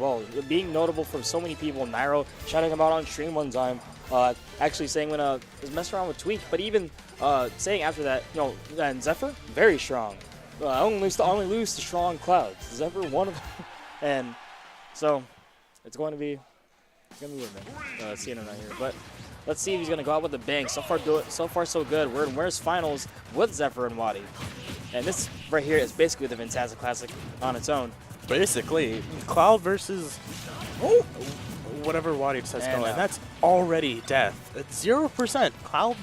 well. Being notable from so many people, Nairo shouting him out on stream one time, actually saying when was messing around with Tweak, but even saying after that, you know, and Zephyr, very strong. Only lose to strong Clouds. Zephyr one of them. And so it's going to be weird, man. Seeing him out here, but let's see if he's gonna go out with a bang. So far so good. We're in Winners Finals with Zephyr and WaDi, and this right here is basically the Fantastic Classic on its own. Basically, Cloud versus whatever WaDi decides to go in. That's already death. It's 0%. Cloud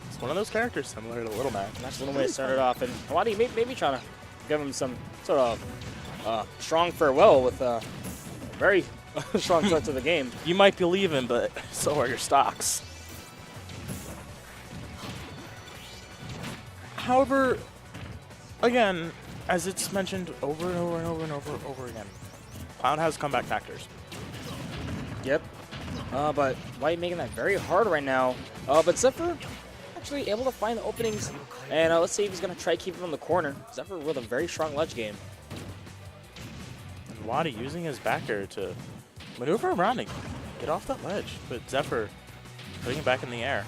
is one of those characters similar to Little Man. That's the way it started off, and WaDi maybe trying to give him some sort of strong farewell with a very strong start to the game. You might be leaving, but so are your stocks. However, again, as it's mentioned over and over and over and over again, Cloud has comeback factors. Yep. But WaDi making that very hard right now. But Zephyr actually able to find the openings, and let's see if he's gonna try to keep him in the corner. Zephyr with a very strong ledge game. And WaDi using his backer to maneuver around and get off that ledge, but Zephyr putting it back in the air.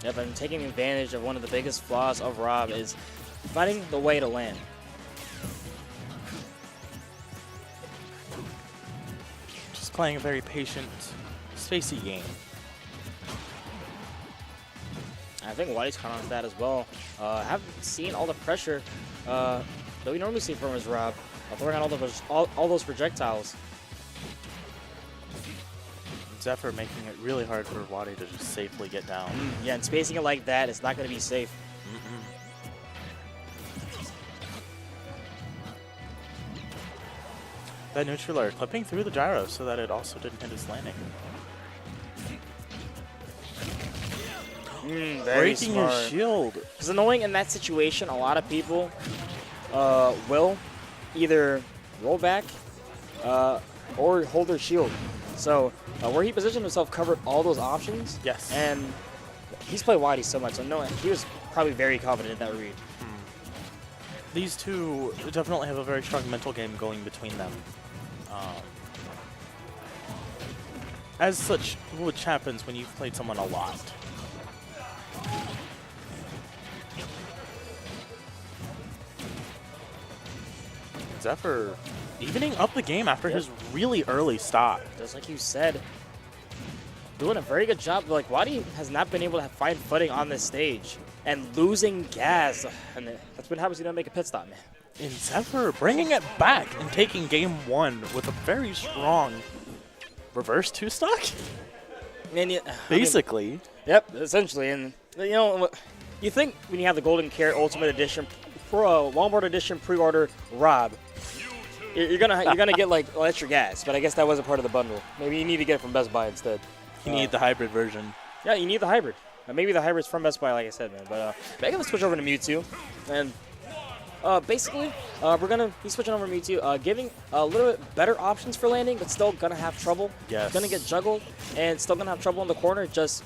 Yep, and taking advantage of one of the biggest flaws of Rob is finding the way to land. Just playing a very patient, spacey game. I think WaDi's caught on to that as well. Haven't seen all the pressure that we normally see from his Rob, throwing out all those projectiles. Zephyr making it really hard for WaDi to just safely get down. Yeah, and spacing it like that, it's not going to be safe. That neutral air clipping through the gyro so that it also didn't hit his landing. Breaking his shield. It's annoying in that situation. A lot of people will either roll back or hold their shield. So where he positioned himself covered all those options. Yes. And he's played WaDi so much, so no, he was probably very confident in that read. These two definitely have a very strong mental game going between them. As such, which happens when you've played someone a lot. Zephyr evening up the game after his really early stop. Just like you said, doing a very good job. Like, WaDi has not been able to find footing on this stage and losing gas. And that's what happens when you don't make a pit stop, man. And Zephyr bringing it back and taking game one with a very strong reverse two-stock? And basically. Yep, essentially. And, you know, you think when you have the Golden Carrot Ultimate Edition, Walmart Edition pre-order Rob, you're gonna get like extra gas, but I guess that wasn't part of the bundle. Maybe you need to get it from Best Buy instead. You need the hybrid version. Yeah, you need the hybrid. Maybe the hybrid's from Best Buy, like I said, man. But I'm gonna switch over to Mewtwo, and basically we're gonna be switching over to Mewtwo, giving a little bit better options for landing, but still gonna have trouble. Yes. Gonna get juggled, and still gonna have trouble in the corner. Just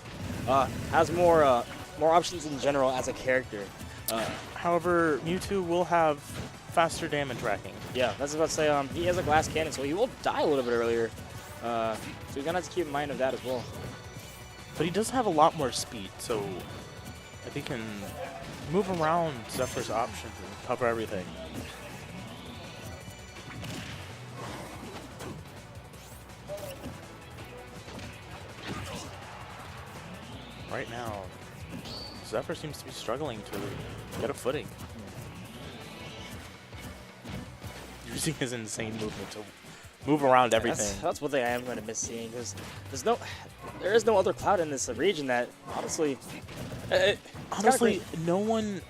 has more options in general as a character. However, Mewtwo will have faster damage racking. Yeah, that's about to say. He has a glass cannon, so he will die a little bit earlier. So you're gonna have to keep in mind of that as well. But he does have a lot more speed, so if he can move around Zephyr's options and cover everything. Right now, Zephyr seems to be struggling to get a footing. Using his insane movement to move around everything. That's one thing I am going to miss seeing, because there is no other Cloud in this region that honestly, no one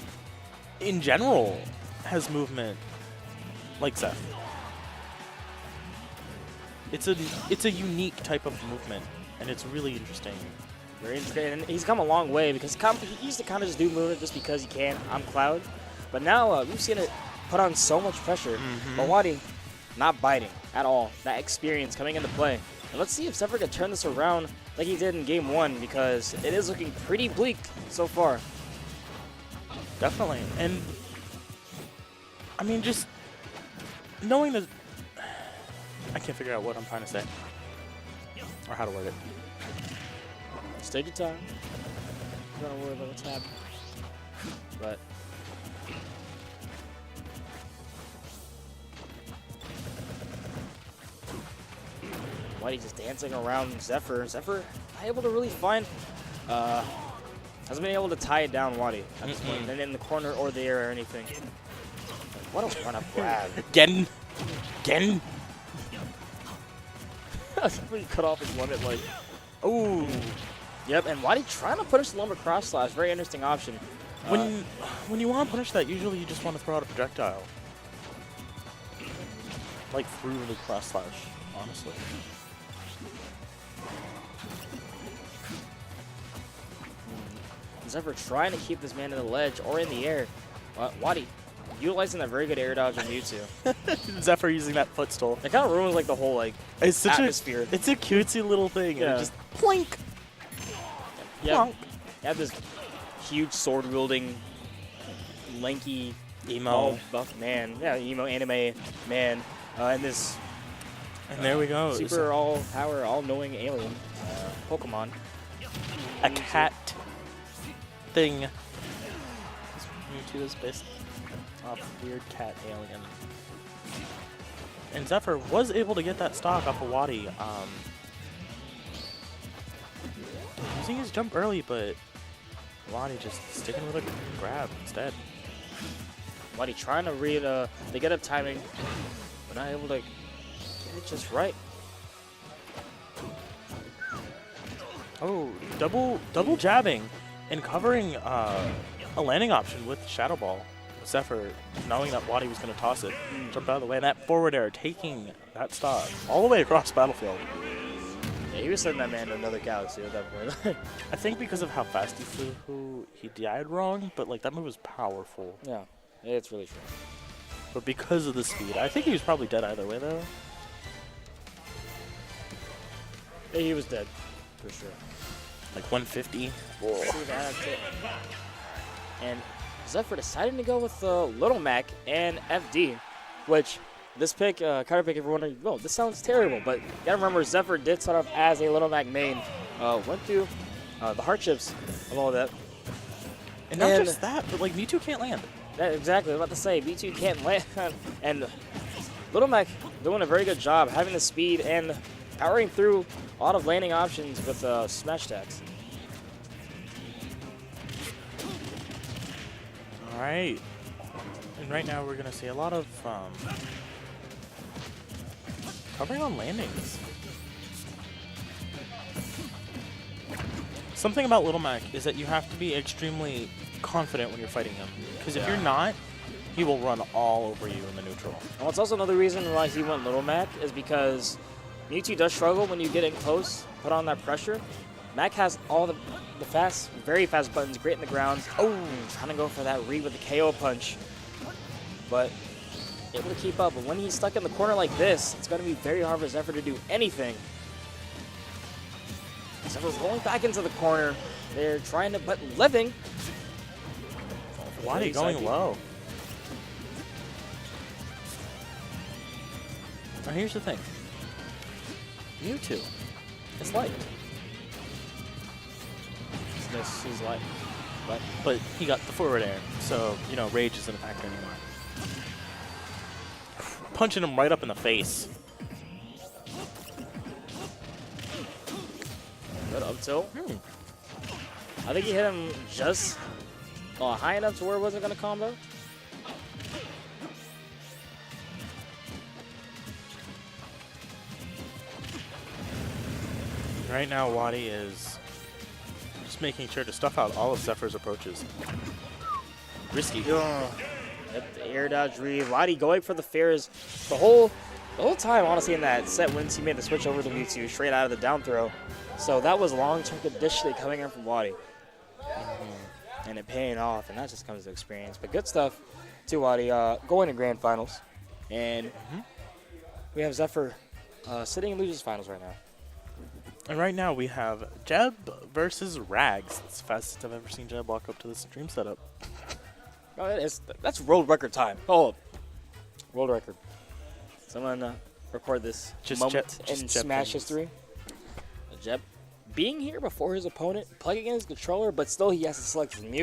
in general has movement like Zephyr. It's a unique type of movement, and it's really interesting. Very interesting, and he's come a long way, because he used to kind of just do movement just because he can on Cloud, but now we've seen it put on so much pressure. But WaDi not biting at all. That experience coming into play. And let's see if Zephyr can turn this around like he did in game one, because it is looking pretty bleak so far. Definitely. And I mean, just knowing that I can't figure out what I'm trying to say. Or how to word it. Take your time. I'm not worry about what's happening. But WaDi just dancing around Zephyr. Zephyr not able to really find hasn't been able to tie it down WaDi at this point. And in the corner or the air or anything. What a run up grab. Again. He cut off his limit like. Ooh. Yep, and WaDi trying to punish the lumber cross slash. Very interesting option. When you want to punish that, usually you just want to throw out a projectile. Like through the cross slash, honestly. Zephyr trying to keep this man in the ledge or in the air. WaDi utilizing that very good air dodge on Mewtwo. Zephyr using that footstool. It kind of ruins like the whole like It's such atmosphere. It's a cutesy little thing. Yeah. And it just plink. Yeah, Plonk. you have this huge sword wielding, lanky Emo. buff man. Yeah, emo anime man, and this And there we go. super all power, all knowing alien Pokemon. A cat thing. Mewtwo is based off weird cat alien. And Zephyr was able to get that stock off of WaDi. Using his jump early, but WaDi just sticking with a grab instead. WaDi trying to read the get up timing, but not able to get it just right. Oh, double jabbing and covering a landing option with Shadow Ball. Zephyr, knowing that WaDi was going to toss it, jumped out of the way, and that forward air taking that stock all the way across the battlefield. Yeah, he was sending that man to another galaxy at that point. I think because of how fast he flew, he died wrong, but like that move was powerful. Yeah, it's really true. But because of the speed, I think he was probably dead either way though. Yeah, he was dead, for sure. Like 150. Whoa. See, that's it. And Zephyr deciding to go with Little Mac and FD, which this pick, counter pick, if you're wondering, well, this sounds terrible, but you gotta remember Zephyr did start off as a Little Mac main, went through the hardships of all that. And not just that, but like Mewtwo can't land. Exactly, I was about to say, B2 can't land, and Little Mac doing a very good job having the speed and powering through a lot of landing options with smash attacks. All right. And right now we're gonna see a lot of covering on landings. Something about Little Mac is that you have to be extremely confident when you're fighting him, because if you're not, he will run all over you in the neutral. And what's also another reason why he went Little Mac is because Mewtwo does struggle when you get in close, put on that pressure. Mac has all the fast, very fast buttons, great in the ground. Oh, trying to go for that read with the KO punch. But able to keep up. But when he's stuck in the corner like this, it's going to be very hard for Zephyr to do anything. Zephyr's rolling back into the corner. They're trying to, but living. WaDi going low. Now here's the thing. Mewtwo is light. He's light. But he got the forward air, so, you know, rage isn't a factor anymore. Punching him right up in the face. Good up tilt. I think he hit him just high enough to where it wasn't going to combo. Right now, WaDi is just making sure to stuff out all of Zephyr's approaches. Risky. Yep, the air dodge read. WaDi going for the fairs the whole time, honestly, in that set once he made the switch over to Mewtwo straight out of the down throw. So that was long-term conditioning coming in from WaDi. And it paying off, and that just comes to experience. But good stuff to WaDi going to grand finals. And we have Zephyr sitting in losers finals right now. And right now we have Jeb versus Rags. It's the fastest I've ever seen Jeb walk up to the stream setup. Oh, that's world record time. Oh, world record. Someone record this Just moment Jeb- just in Jeb Smash things. history. Jeb being here before his opponent, plugging in his controller, but still he has to select his mute.